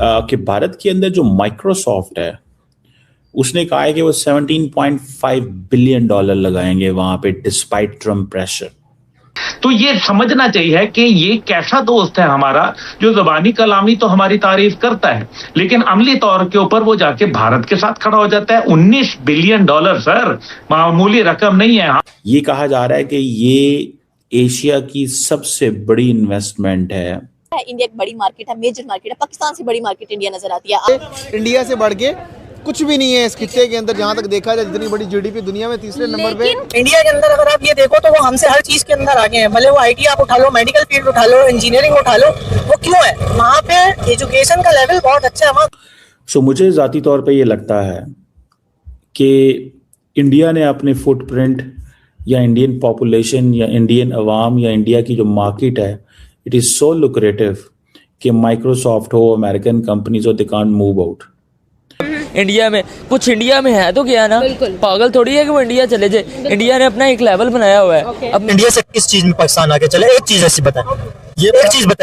कि भारत के अंदर जो माइक्रोसॉफ्ट है उसने कहा है कि वो 17.5 बिलियन डॉलर लगाएंगे वहां पे डिस्पाइट ट्रम्प प्रेशर। तो ये समझना चाहिए कि ये कैसा दोस्त है हमारा जो ज़बानी कलामी तो हमारी तारीफ करता है लेकिन अमली तौर के ऊपर वो जाके भारत के साथ खड़ा हो जाता है। 19 बिलियन डॉलर सर मामूली रकम नहीं है। ये कहा जा रहा है कि ये एशिया की सबसे बड़ी इन्वेस्टमेंट है। इंडिया एक बड़ी मार्केट है, मेजर मार्केट है, पाकिस्तान से बड़ी मार्केट इंडिया नजर आती है। इंडिया से बढ़ के कुछ भी नहीं है इस खित्ते के अंदर, जहाँ तक देखा जाए जितनी बड़ी जीडीपी दुनिया में तीसरे नंबर पे। इंडिया के अंदर अगर आप ये देखो तो वो हमसे हर चीज के अंदर आगे हैं। भले वो आईटी आप उठा लो, मेडिकल फील्ड उठा लो, इंजीनियरिंग उठा लो, वो क्यों है? वहाँ पे एजुकेशन का लेवल बहुत अच्छा है। सो मुझे ज़ाती तौर पे ये लगता है कि इंडिया ने अपने फुटप्रिंट या इंडियन पॉपुलेशन या इंडियन अवाम या इंडिया की जो मार्केट है, इट इज़ सो लुक्रेटिव कि माइक्रोसॉफ्ट हो, अमेरिकन कंपनीज हो, they can't move out. India में कुछ इंडिया में है तो क्या ना, पागल थोड़ी है कि वो इंडिया चले जाए। इंडिया ने अपना एक लेवल बनाया हुआ है। अब इंडिया से किस चीज में पाकिस्तान आगे चले? एक चीज ऐसी बताएं,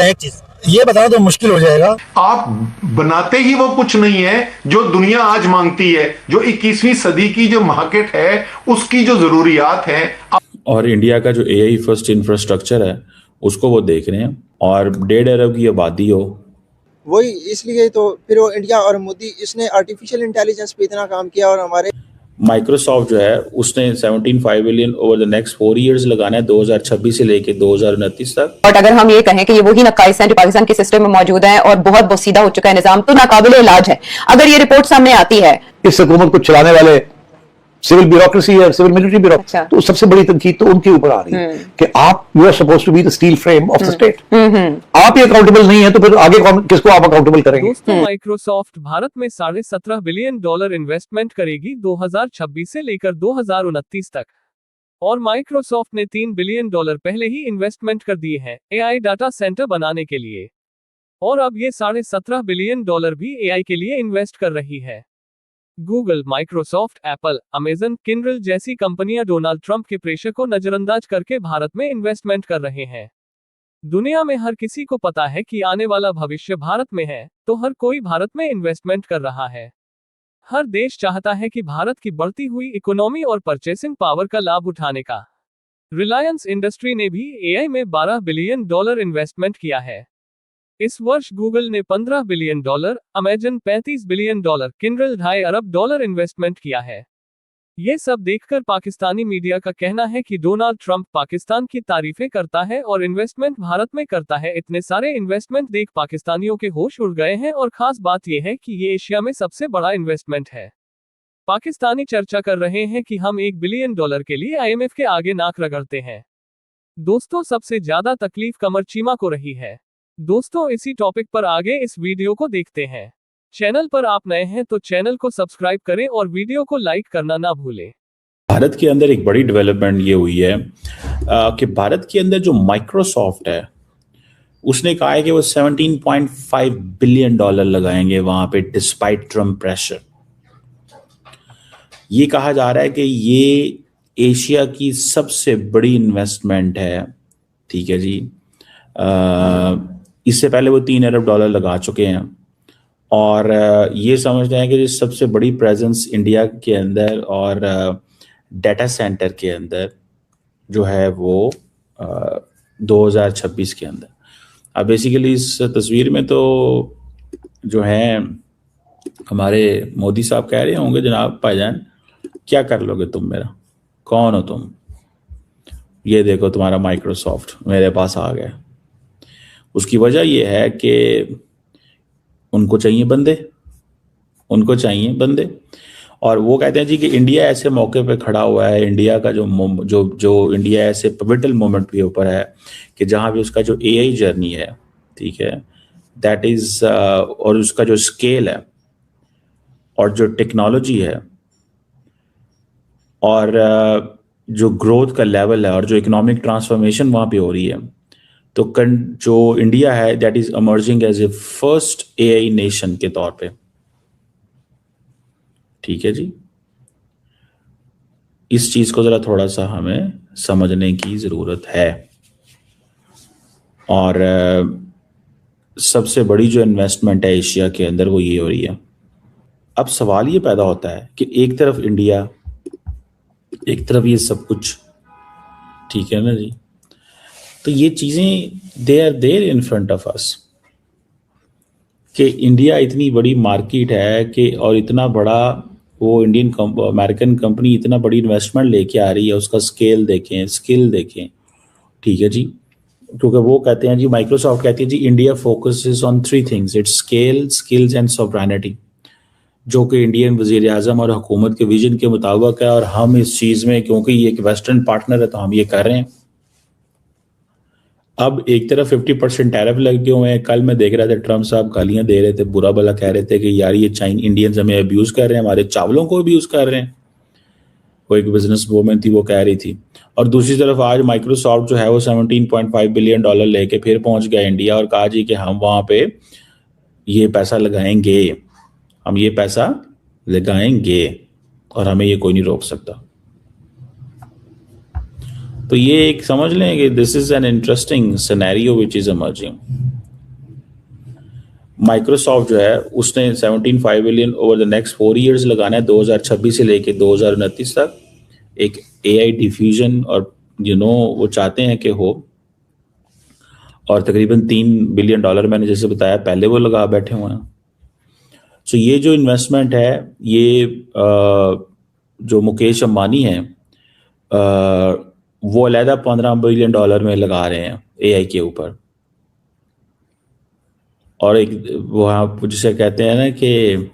एक चीज ये बताओ तो मुश्किल हो जाएगा। आप बनाते ही वो कुछ नहीं है जो दुनिया आज मांगती है, जो 21वीं सदी की जो मार्केट है उसकी जो जरूरियात है। और इंडिया का जो एआई फर्स्ट इंफ्रास्ट्रक्चर है उसको वो देख रहे हैं, और 1.5 अरब की आबादी हो, वही इसलिए तो फिर वो इंडिया और मोदी इसने आर्टिफिशियल इंटेलिजेंस पे इतना काम किया। और हमारे माइक्रोसॉफ्ट जो है उसने 17.5 billion over the next 4 years लगाना है, 2026 से लेके 2029 तक। और अगर हम ये कहें कि ये वही नकाइस हैं जो पाकिस्तान के सिस्टम में मौजूद हैं और बहुत बोसीदा हो चुका है निजाम, तो नाकाबिले इलाज है। अगर ये रिपोर्ट सामने आती है, इस हुकूमत को चलाने वाले सिविल ब्यूरोक्रेसी है, सिविल मिलिट्री ब्यूरोक्रेसी, तो सबसे बड़ी तनकीद तो उनके ऊपर आ रही है कि आप you are supposed to be the steel frame of the state. आप ये अकाउंटेबल नहीं है तो फिर आगे किसको आप अकाउंटेबल करेंगे? दोस्तों, माइक्रोसॉफ्ट भारत में 17.5 बिलियन डॉलर इन्वेस्टमेंट करेगी 2026 से लेकर 2029 तक। और माइक्रोसॉफ्ट ने 3 बिलियन डॉलर पहले ही इन्वेस्टमेंट कर दिए हैं एआई डाटा सेंटर बनाने के लिए, और अब ये 17.5 बिलियन डॉलर भी एआई के लिए इन्वेस्ट कर रही है। Google, Microsoft, Apple, Amazon, Kindle जैसी कंपनियां डोनाल्ड ट्रंप के प्रेशर को नजरअंदाज करके भारत में इन्वेस्टमेंट कर रहे हैं। दुनिया में हर किसी को पता है कि आने वाला भविष्य भारत में है, तो हर कोई भारत में इन्वेस्टमेंट कर रहा है। हर देश चाहता है कि भारत की बढ़ती हुई इकोनॉमी और परचेसिंग पावर का लाभ उठाने का। रिलायंस इंडस्ट्री ने भी एआई में 12 बिलियन डॉलर इन्वेस्टमेंट किया है। इस वर्ष गूगल ने 15 billion dollar, Amazon 35 billion dollar, Kindle 2.5 अरब डॉलर इन्वेस्टमेंट किया है। ये सब देखकर पाकिस्तानी मीडिया का कहना है कि डोनाल्ड ट्रंप पाकिस्तान की तारीफें करता है और इन्वेस्टमेंट भारत में करता है। इतने सारे इन्वेस्टमेंट देख पाकिस्तानियों के होश उड़ गए हैं, और खास बात यह है कि ये एशिया में सबसे बड़ा इन्वेस्टमेंट है। पाकिस्तानी चर्चा कर रहे हैं कि हम 1 बिलियन डॉलर के लिए आईएमएफ के आगे नाक रगड़ते हैं। दोस्तों, सबसे ज्यादा तकलीफ कमर चीमा को रही है। दोस्तों, इसी टॉपिक पर आगे इस वीडियो को देखते हैं। चैनल पर आप नए हैं तो चैनल को सब्सक्राइब करें और वीडियो को लाइक करना ना भूलें। भारत के अंदर एक बड़ी डेवलपमेंट ये हुई है कि भारत के अंदर जो माइक्रोसॉफ्ट है उसने कहा है कि वो 17.5 बिलियन डॉलर लगाएंगे वहां पे डिस्पाइट ट्रम्प प्रेशर। ये कहा जा रहा है कि ये एशिया की सबसे बड़ी इन्वेस्टमेंट है। ठीक है जी। इससे पहले वो 3 अरब डॉलर लगा चुके हैं, और ये समझते हैं कि सबसे बड़ी प्रेजेंस इंडिया के अंदर और डाटा सेंटर के अंदर जो है वो 2026 के अंदर। अब बेसिकली इस तस्वीर में तो जो है हमारे मोदी साहब कह रहे होंगे, जनाब भाईजान क्या कर लोगे तुम मेरा, कौन हो तुम? ये देखो तुम्हारा माइक्रोसॉफ्ट मेरे पास आ गया। उसकी वजह यह है कि उनको चाहिए बंदे, और वो कहते हैं जी कि इंडिया ऐसे मौके पे खड़ा हुआ है, इंडिया का जो इंडिया ऐसे पिवटल मोमेंट के ऊपर है कि जहाँ भी उसका जो एआई जर्नी है, ठीक है, दैट इज और उसका जो स्केल है और जो टेक्नोलॉजी है और जो ग्रोथ का लेवल है और जो इकोनॉमिक ट्रांसफॉर्मेशन वहाँ पे हो रही है, तो जो इंडिया है that is emerging as a first AI nation के तौर पे। ठीक है जी। इस चीज को जरा थोड़ा सा हमें समझने की जरूरत है, और सबसे बड़ी जो इन्वेस्टमेंट है एशिया के अंदर वो ये हो रही है। अब सवाल ये पैदा होता है कि एक तरफ इंडिया, एक तरफ ये सब कुछ, ठीक है ना जी, तो ये चीज़ें they are there in front of us कि इंडिया इतनी बड़ी मार्केट है कि और इतना बड़ा वो इंडियन अमेरिकन कंपनी इतना बड़ी इन्वेस्टमेंट लेके आ रही है, उसका स्केल देखें, स्किल देखें, ठीक है जी। क्योंकि वो कहते हैं जी, माइक्रोसॉफ्ट कहती है जी, India focuses on 3 things, its scale, skills and sovereignty, जो कि इंडियन वज़ीर आज़म और हुकूमत के विजन के मुताबिक है। और हम इस चीज़ में, क्योंकि ये एक वेस्टर्न पार्टनर है, तो हम ये कर रहे हैं। अब एक तरफ 50% टैरिफ लगे हुए हैं। कल मैं देख रहा था ट्रम्प साहब गालियां दे रहे थे, बुरा भला कह रहे थे कि यार ये इंडियंस हमें अब्यूज़ कर रहे हैं, हमारे चावलों को अब्यूज़ कर रहे हैं। वो एक बिजनेस वूमेन थी, वो कह रही थी। और दूसरी तरफ आज माइक्रोसॉफ्ट जो है वो $17.5 बिलियन लेके फिर पहुंच गया इंडिया और कहा जी कि हम वहाँ पे ये पैसा लगाएंगे, हम ये पैसा लगाएंगे और हमें ये कोई नहीं रोक सकता। तो ये एक समझ लें कि this is an interesting scenario which is emerging. Microsoft जो है उसने 17.5 billion over the next 4 years लगाना है, 2026 से लेके 2029 तक, एक AI डिफ्यूजन, और वो चाहते हैं कि हो। और तकरीबन $3 बिलियन मैंने जैसे बताया पहले वो लगा बैठे हुए हैं। सो ये जो इन्वेस्टमेंट है, ये जो मुकेश अंबानी है वो अलहदा $15 बिलियन में लगा रहे हैं AI के ऊपर। और एक वहाँ जिसे कहते हैं ना कि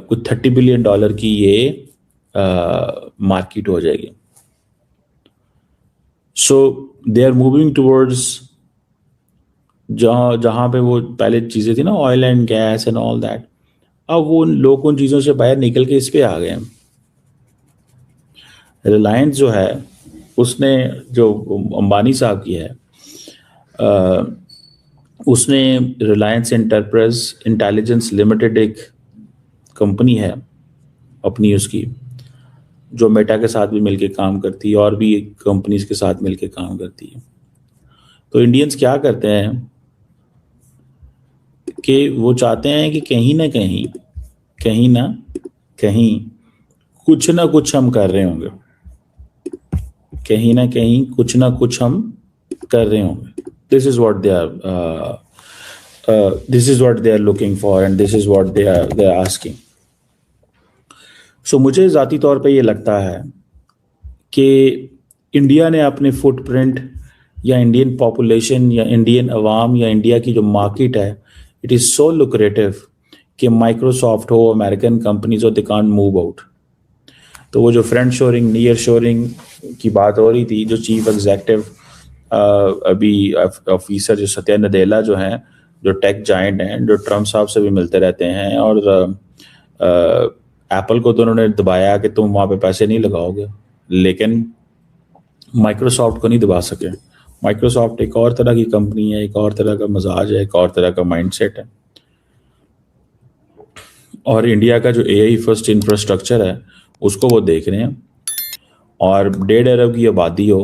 कुछ $30 बिलियन की ये मार्केट हो जाएगी। सो दे आर मूविंग टूवर्ड्स जहाँ पे वो पहले चीज़ें थी ना, oil and gas and all that, अब वो लोग उन चीज़ों से बाहर निकल के इस पे आ गए हैं। रिलायंस जो है उसने, जो अंबानी साहब की है, उसने रिलायंस इंटेलिजेंस लिमिटेड एक कंपनी है अपनी उसकी, जो मेटा के साथ भी मिलके काम करती है और भी कंपनीज के साथ मिलके काम करती है। तो इंडियंस क्या करते हैं कि वो चाहते हैं कि कहीं ना कहीं कुछ ना कुछ हम कर रहे होंगे, कहीं ना कहीं कुछ ना कुछ हम कर रहे होंगे। This is what they are looking for and this is what they are asking. So मुझे ज़ाती तौर पे ये लगता है कि इंडिया ने अपने फुटप्रिंट या इंडियन पॉपुलेशन या इंडियन अवाम या इंडिया की जो मार्केट है, इट इज़ सो लुक्रेटिव कि माइक्रोसॉफ्ट हो, अमेरिकन कंपनीज हो, दे कांट मूव आउट। तो वो जो फ्रेंड शोरिंग, नियर शोरिंग की बात हो रही थी, जो चीफ एग्जेक्टिव अभी ऑफिसर जो सत्या नडेला जो हैं, जो टेक जाइंट हैं, जो ट्रम्प साहब से भी मिलते रहते हैं, और एप्पल को तो उन्होंने दबाया कि तुम वहाँ पे पैसे नहीं लगाओगे, लेकिन माइक्रोसॉफ्ट को नहीं दबा सके। माइक्रोसॉफ्ट एक और तरह की कंपनी है, एक और तरह का मजाज है, एक और तरह का माइंडसेट है। और इंडिया का जो AI फर्स्ट इंफ्रास्ट्रक्चर है उसको वो देख रहे हैं। और 1.5 अरब की आबादी हो,